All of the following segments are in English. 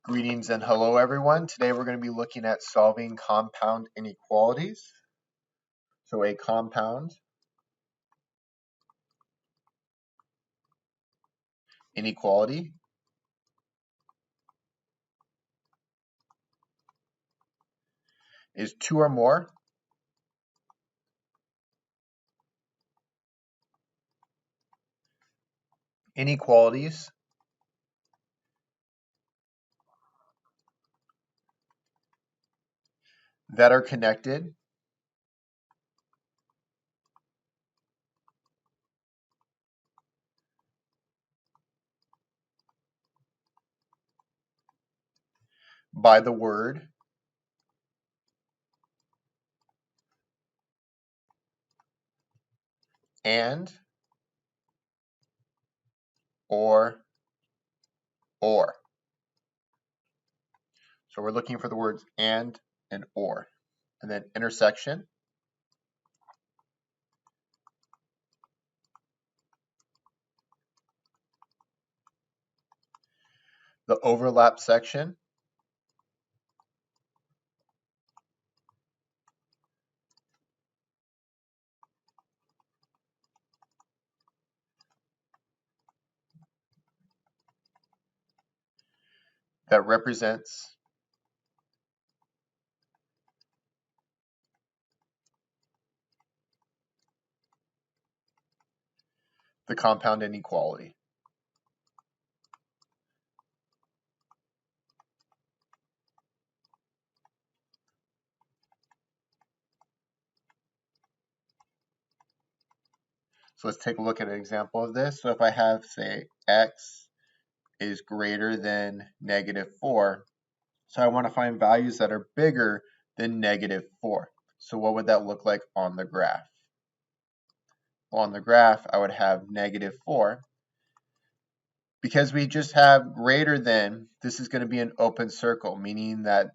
Greetings and hello everyone. Today we're going to be looking at solving compound inequalities. So a compound inequality is two or more inequalities that are connected by the word and, or. So we're looking for the words and or. And then intersection. The overlap section. That represents the compound inequality. So let's take a look at an example of this. So if I have, say, x is greater than -4, so I want to find values that are bigger than -4. So what would that look like on the graph? Well, on the graph, I would have -4. Because we just have greater than, this is going to be an open circle, meaning that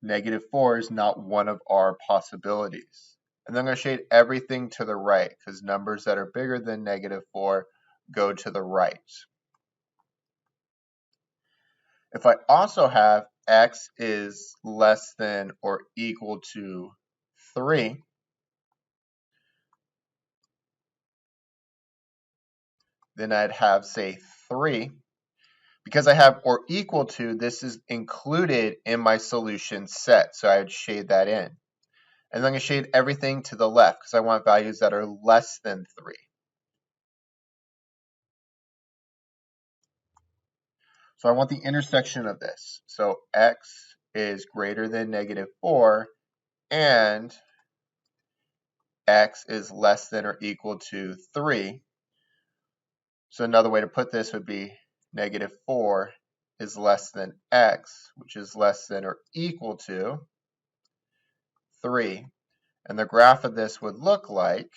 -4 is not one of our possibilities. And then I'm going to shade everything to the right, because numbers that are bigger than -4 go to the right. If I also have x is less than or equal to 3, then I'd have, say, 3. Because I have or equal to, this is included in my solution set, so I would shade that in. And then I'm going to shade everything to the left because I want values that are less than 3. So I want the intersection of this. So x is greater than -4 and x is less than or equal to 3. So another way to put this would be -4 is less than x, which is less than or equal to 3. And the graph of this would look like,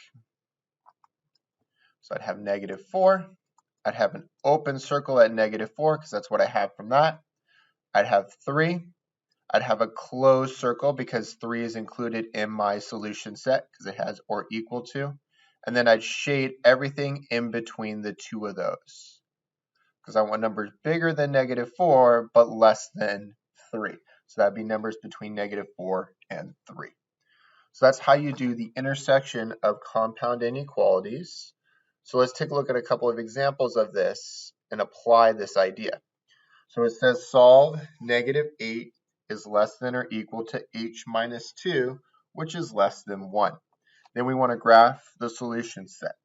so I'd have -4. I'd have an open circle at -4 because that's what I have from that. I'd have 3. I'd have a closed circle because 3 is included in my solution set because it has or equal to. And then I'd shade everything in between the two of those because I want numbers bigger than -4 but less than 3. So that'd be numbers between -4 and 3. So that's how you do the intersection of compound inequalities. So let's take a look at a couple of examples of this and apply this idea. So it says solve -8 is less than or equal to h minus 2, which is less than 1. Then we want to graph the solution set.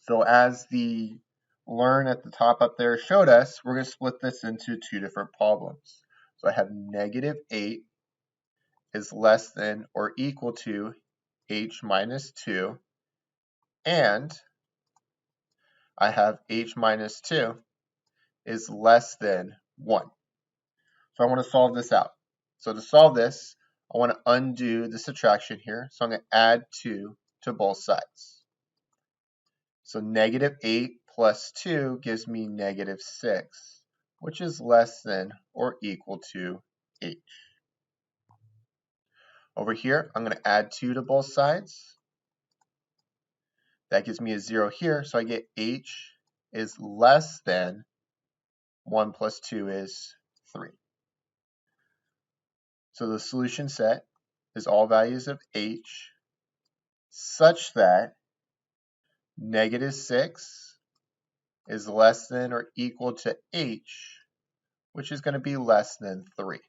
So as the learn at the top up there showed us, we're going to split this into two different problems. So I have -8 is less than or equal to h minus 2, and I have h minus 2 is less than 1. So I want to solve this out. So to solve this, I want to undo the subtraction here. So I'm going to add 2 to both sides. So -8 plus 2 gives me -6, which is less than or equal to h. Over here, I'm going to add 2 to both sides. That gives me a 0 here, so I get h is less than 1 plus 2 is 3. So the solution set is all values of h such that -6 is less than or equal to h, which is going to be less than 3.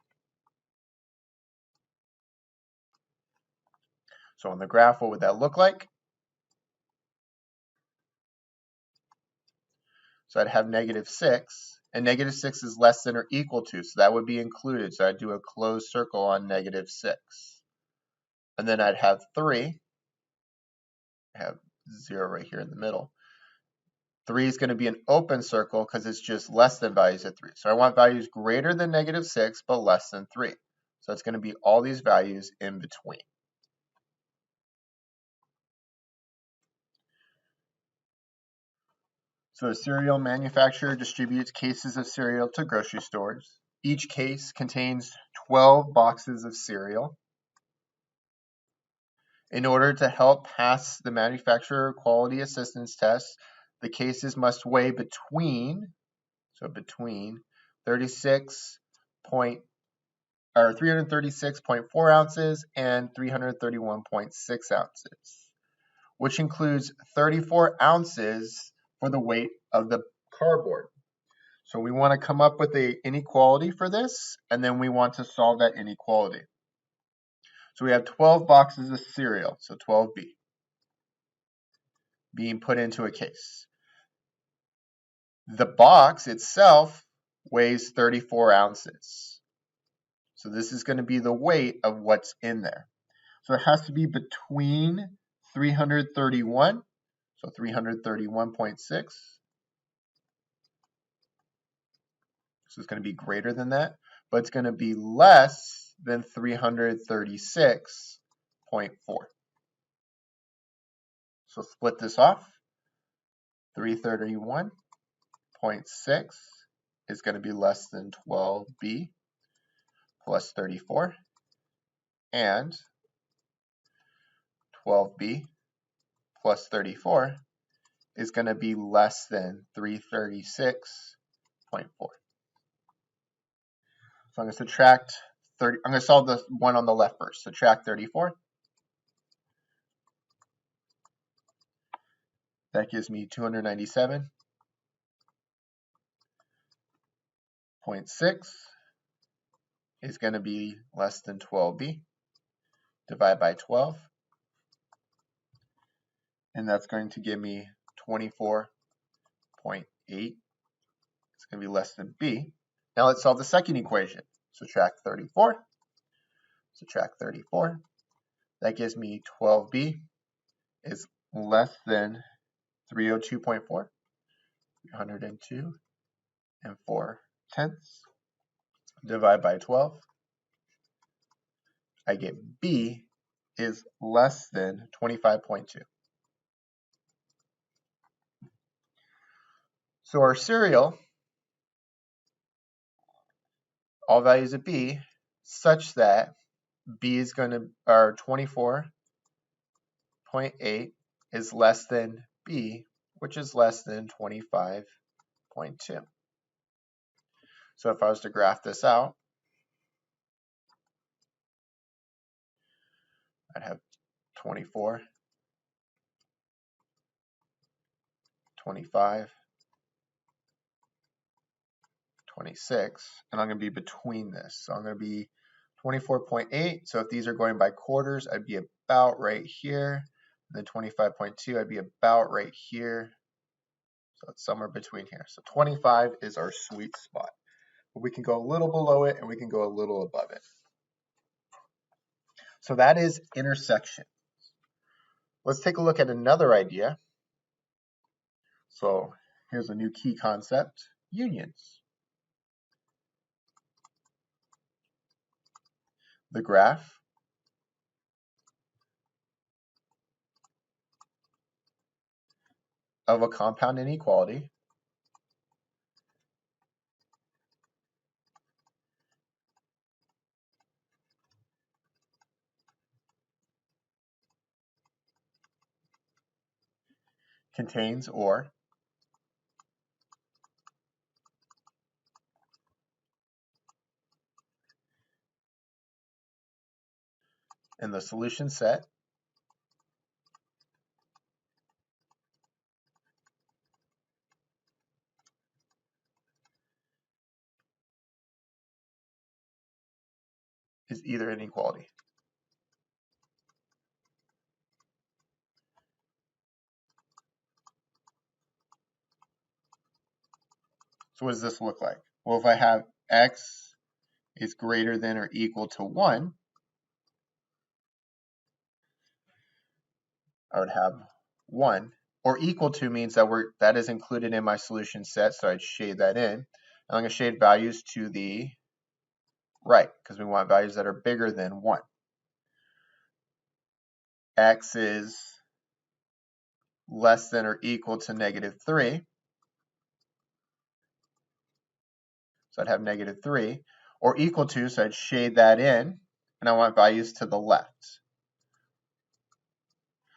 So on the graph, what would that look like? So I'd have -6, and -6 is less than or equal to, so that would be included. So I'd do a closed circle on -6. And then I'd have 3. I have 0 right here in the middle. 3 is going to be an open circle because it's just less than values of 3. So I want values greater than -6, but less than 3. So it's going to be all these values in between. So a cereal manufacturer distributes cases of cereal to grocery stores. Each case contains 12 boxes of cereal. In order to help pass the manufacturer quality assistance test, the cases must weigh between 336.4 ounces and 331.6 ounces, which includes 34 ounces for the weight of the cardboard. So we want to come up with an inequality for this, and then we want to solve that inequality. So we have 12 boxes of cereal, so 12B, being put into a case. The box itself weighs 34 ounces. So this is going to be the weight of what's in there. So it has to be between 331, so 331.6. So it's going to be greater than that, but it's going to be less than 336.4. So split this off. 331.6 is going to be less than 12B plus 34, and 12B plus 34 is going to be less than 336.4. So I'm going to subtract 30. I'm going to solve the one on the left first. Subtract 34. That gives me 297.6 is going to be less than 12B. Divide by 12. And that's going to give me 24.8. It's going to be less than B. Now let's solve the second equation. Subtract 34. Subtract 34. That gives me 12B is less than 302.4. 302 and 4/10. Divide by 12. I get B is less than 25.2. So our cereal, all values of B, such that B is going to, our 24.8 is less than B, which is less than 25.2. So if I was to graph this out, I'd have 24, 25, 26, and I'm going to be between this. So I'm going to be 24.8. So if these are going by quarters, I'd be about right here. And then 25.2, I'd be about right here. So it's somewhere between here. So 25 is our sweet spot. But we can go a little below it and we can go a little above it. So that is intersection. Let's take a look at another idea. So here's a new key concept, unions. The graph of a compound inequality contains or in the solution set is either inequality. So what does this look like? Well, if I have x is greater than or equal to 1, I would have 1. Or equal to means that is included in my solution set, so I'd shade that in. And I'm going to shade values to the right, because we want values that are bigger than 1. X is less than or equal to -3. So I'd have -3. Or equal to, so I'd shade that in, and I want values to the left.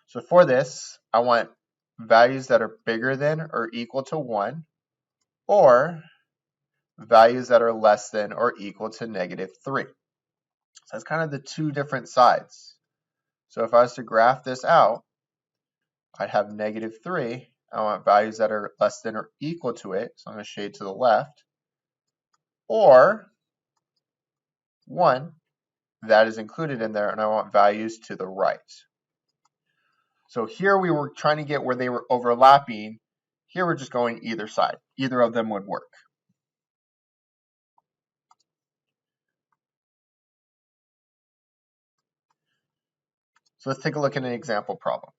So for this, I want values that are bigger than or equal to 1, or values that are less than or equal to -3. So that's kind of the two different sides. So if I was to graph this out, I'd have -3. I want values that are less than or equal to it, so I'm going to shade to the left, or 1 that is included in there, and I want values to the right. So here we were trying to get where they were overlapping. Here we're just going either side. Either of them would work. So let's take a look at an example problem.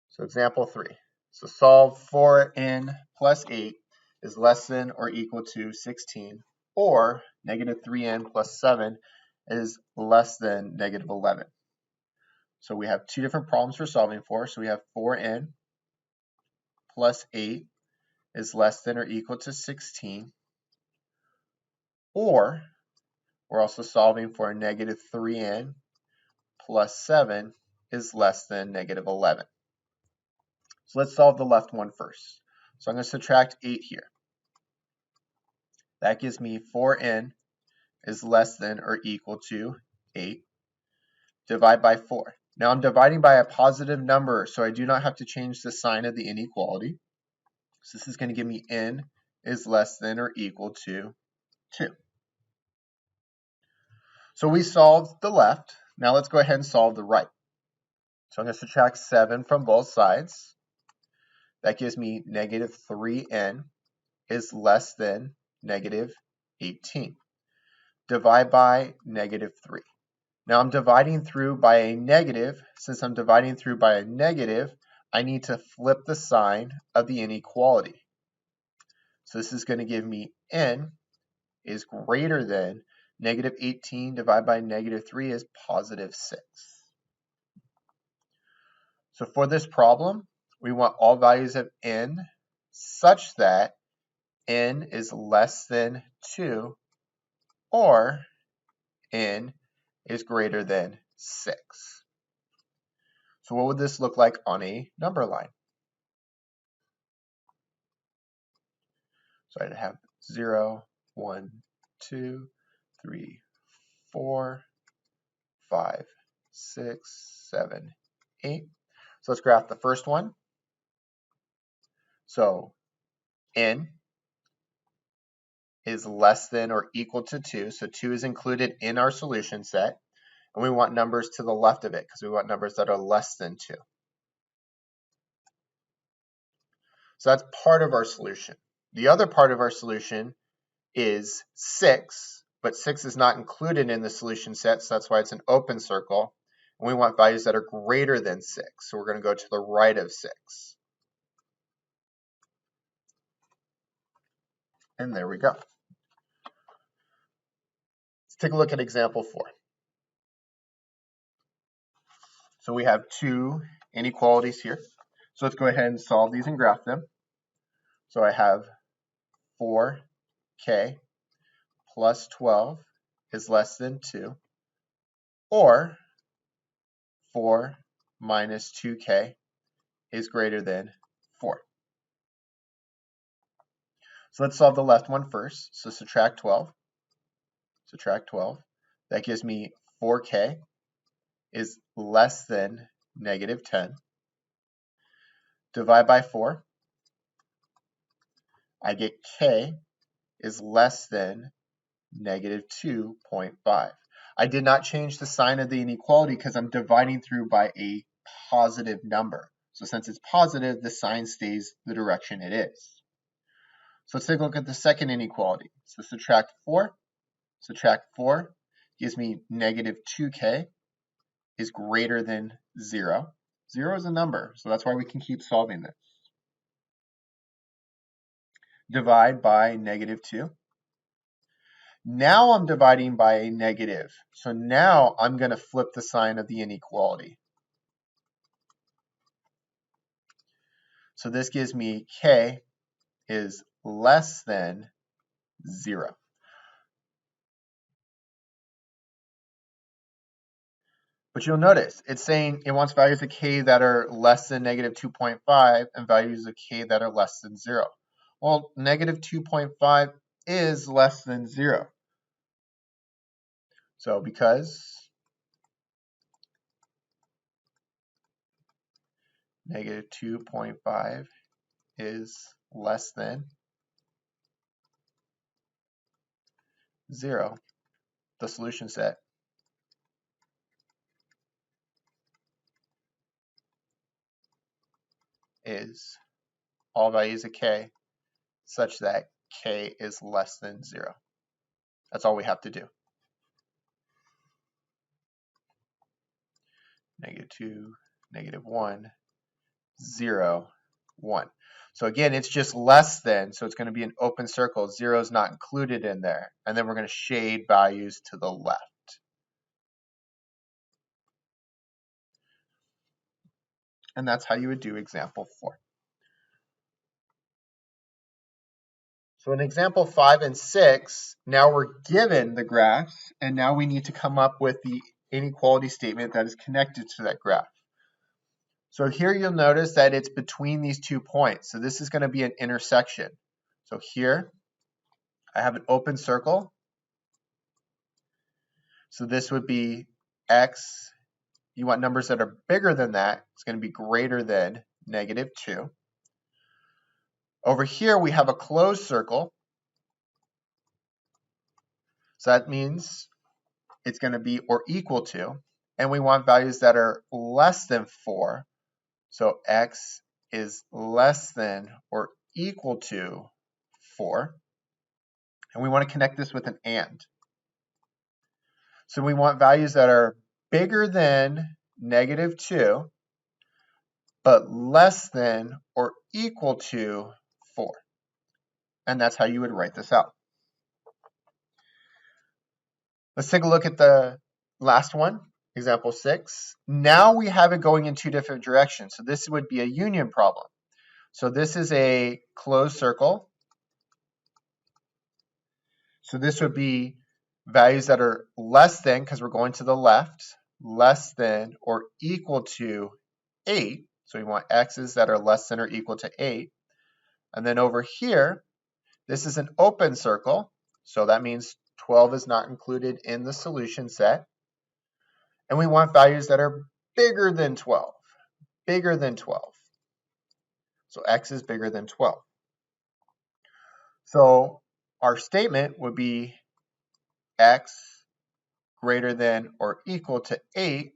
So example 3. So solve 4n plus 8 is less than or equal to 16, or -3n plus 7 is less than -11. So we have two different problems we're solving for. So we have 4n plus 8 is less than or equal to 16, or we're also solving for -3n plus 7 is less than -11. So let's solve the left one first. So I'm going to subtract 8 here. That gives me 4n is less than or equal to 8. Divide by 4. Now I'm dividing by a positive number, so I do not have to change the sign of the inequality. So this is going to give me n is less than or equal to 2. So we solved the left. Now let's go ahead and solve the right. So I'm going to subtract 7 from both sides. That gives me -3n is less than -18. Divide by -3. Now I'm dividing through by a negative. Since I'm dividing through by a negative, I need to flip the sign of the inequality. So this is going to give me n is greater than -18 divided by -3 is +6. So for this problem, we want all values of n such that n is less than 2, or n is greater than 6. So what would this look like on a number line? So I'd have 0, 1, 2, 3, 4, 5, 6, 7, 8. So let's graph the first one. So n is less than or equal to 2. So 2 is included in our solution set. And we want numbers to the left of it because we want numbers that are less than 2. So that's part of our solution. The other part of our solution is 6, but 6 is not included in the solution set, so that's why it's an open circle. And we want values that are greater than 6, so we're going to go to the right of 6. And there we go. Let's take a look at example 4. So we have two inequalities here. So let's go ahead and solve these and graph them. So I have 4k plus 12 is less than 2, or 4 minus 2k is greater than 4. So let's solve the left one first. So subtract 12. Subtract 12. That gives me 4k is less than negative 10. Divide by 4. I get k is less than negative 2.5. I did not change the sign of the inequality because I'm dividing through by a positive number. So since it's positive, the sign stays the direction it is. So let's take a look at the second inequality. So subtract 4 gives me negative 2k is greater than 0. 0 is a number, so that's why we can keep solving this. Divide by negative 2. Now I'm dividing by a negative. So now I'm going to flip the sign of the inequality. So this gives me k is less than 0. But you'll notice it's saying it wants values of k that are less than negative 2.5 and values of k that are less than 0. Well, negative 2.5 is less than 0. So because negative 2.5 is less than 0, the solution set is all values of k such that k is less than 0. That's all we have to do. Negative 2, negative 1, 0, 1. So again, it's just less than, so it's going to be an open circle. 0 is not included in there. And then we're going to shade values to the left. And that's how you would do example 4. So in example 5 and 6, now we're given the graphs, and now we need to come up with the inequality statement that is connected to that graph. So here you'll notice that it's between these 2 points. So this is going to be an intersection. So here I have an open circle. So this would be x. You want numbers that are bigger than that. It's going to be greater than negative 2. Over here we have a closed circle. So that means it's going to be or equal to. And we want values that are less than 4. So x is less than or equal to 4. And we want to connect this with an and. So we want values that are bigger than negative 2, but less than or equal to 4. And that's how you would write this out. Let's take a look at the last one, example 6. Now we have it going in 2 different directions. So this would be a union problem. So this is a closed circle. So this would be values that are less than, because we're going to the left, less than or equal to 8. So we want x's that are less than or equal to 8. And then over here, this is an open circle. So that means 12 is not included in the solution set. And we want values that are bigger than 12. Bigger than 12. So x is bigger than 12. So our statement would be x greater than or equal to 8,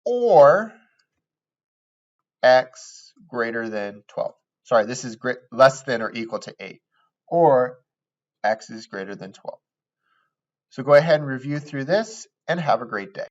or x greater than 12. Sorry, this is less than or equal to 8, or x is greater than 12. So go ahead and review through this and have a great day.